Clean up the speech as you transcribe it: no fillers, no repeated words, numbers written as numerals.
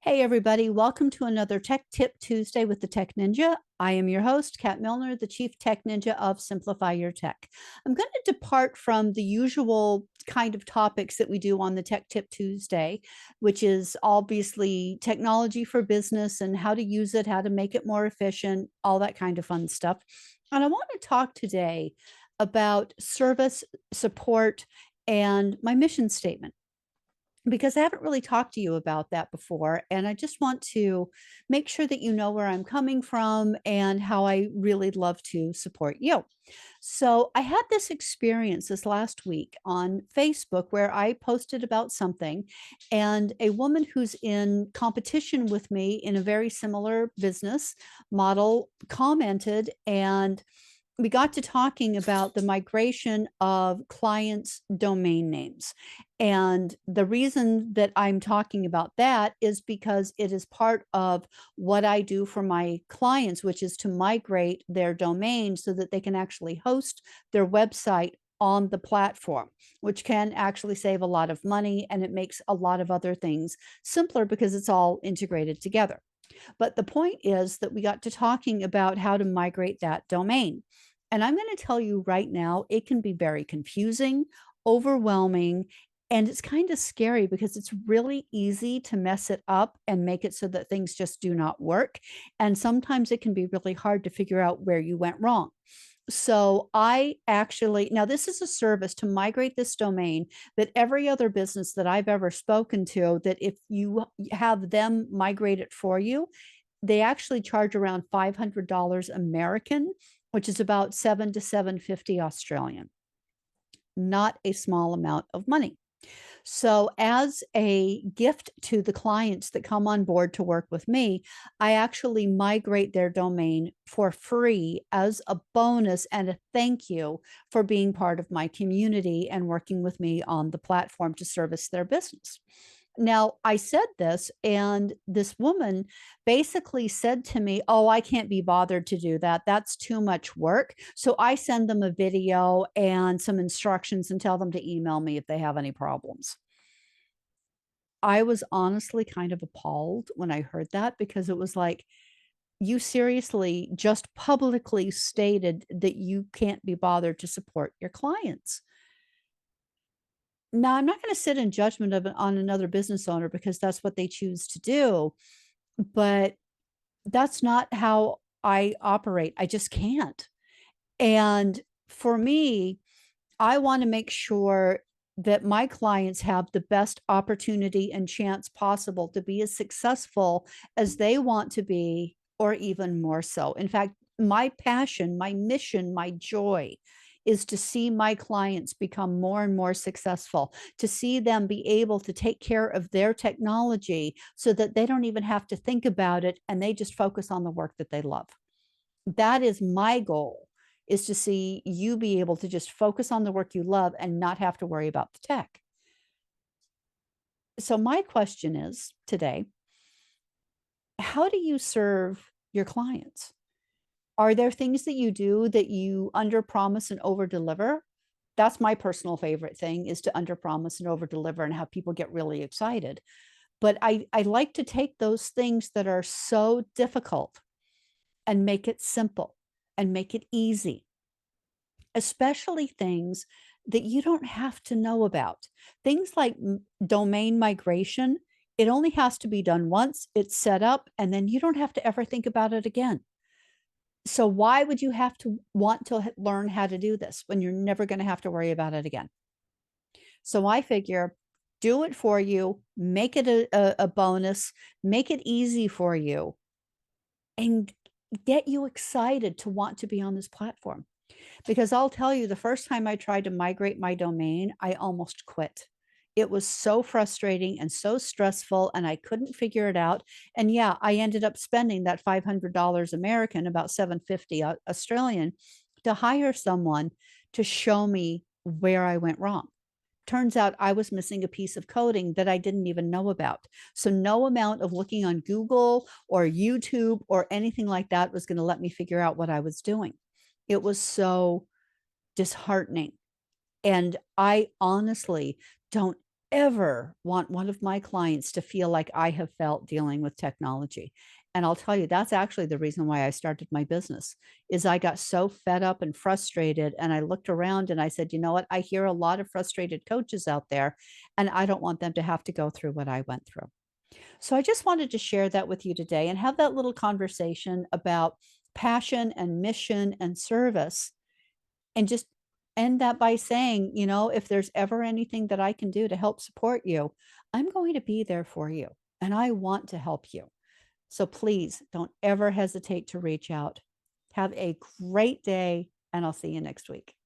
Hey, everybody. Welcome to another Tech Tip Tuesday with the Tech Ninja. I am your host, Kat Milner, the Chief Tech Ninja of Simplify Your Tech. I'm going to depart from the usual kind of topics that we do on the Tech Tip Tuesday, which is obviously technology for business and how to use it, how to make it more efficient, all that kind of fun stuff. And I want to talk today about service, support, and my mission statement because I haven't really talked to you about that before. And I just want to make sure that you know where I'm coming from and how I really love to support you. So I had this experience this last week on Facebook where I posted about something, and a woman who's in competition with me in a very similar business model commented, and we got to talking about the migration of clients' domain names. And the reason that I'm talking about that is because it is part of what I do for my clients, which is to migrate their domain so that they can actually host their website on the platform, which can actually save a lot of money, and it makes a lot of other things simpler because it's all integrated together. But the point is that we got to talking about how to migrate that domain. And I'm going to tell you right now, it can be very confusing, overwhelming, and it's kind of scary because it's really easy to mess it up and make it so that things just do not work. And sometimes it can be really hard to figure out where you went wrong. So I actually, now this is a service to migrate this domain that every other business that I've ever spoken to, that if you have them migrate it for you, they actually charge around $500 American, which is about 7 to 750 Australian. Not a small amount of money. So, as a gift to the clients that come on board to work with me, I actually migrate their domain for free as a bonus and a thank you for being part of my community and working with me on the platform to service their business. Now, I said this, and this woman basically said to me, "Oh, I can't be bothered to do that. That's too much work." So I send them a video and some instructions and tell them to email me if they have any problems. I was honestly kind of appalled when I heard that because it was like, you seriously just publicly stated that you can't be bothered to support your clients. Now, I'm not going to sit in judgment of on another business owner because that's what they choose to do, but that's not how I operate. I just can't. And for me, I want to make sure that my clients have the best opportunity and chance possible to be as successful as they want to be, or even more so. In fact, my passion, my mission, my joy is to see my clients become more and more successful, to see them be able to take care of their technology so that they don't even have to think about it and they just focus on the work that they love. That is my goal, is to see you be able to just focus on the work you love and not have to worry about the tech. So my question is today, how do you serve your clients? Are there things that you do that you under promise and over deliver? That's my personal favorite thing, is to under promise and over deliver and have people get really excited. But I like to take those things that are so difficult and make it simple and make it easy, especially things that you don't have to know about. Things like domain migration, it only has to be done once, it's set up, and then you don't have to ever think about it again. So why would you have to want to learn how to do this when you're never going to have to worry about it again? So I figure, do it for you, make it a bonus, make it easy for you, and get you excited to want to be on this platform. Because I'll tell you, the first time I tried to migrate my domain, I almost quit. It was so frustrating and so stressful, and I couldn't figure it out. And yeah, I ended up spending that $500 American, about 750 Australian, to hire someone to show me where I went wrong. Turns out I was missing a piece of coding that I didn't even know about. So no amount of looking on Google or YouTube or anything like that was going to let me figure out what I was doing. It was so disheartening. And I honestly don't ever want one of my clients to feel like I have felt dealing with technology. And I'll tell you, that's actually the reason why I started my business, is I got so fed up and frustrated, and I looked around and I said, "You know what? I hear a lot of frustrated coaches out there, and I don't want them to have to go through what I went through." So I just wanted to share that with you today and have that little conversation about passion and mission and service, and just end that by saying, if there's ever anything that I can do to help support you, I'm going to be there for you and I want to help you. So please don't ever hesitate to reach out. Have a great day, and I'll see you next week.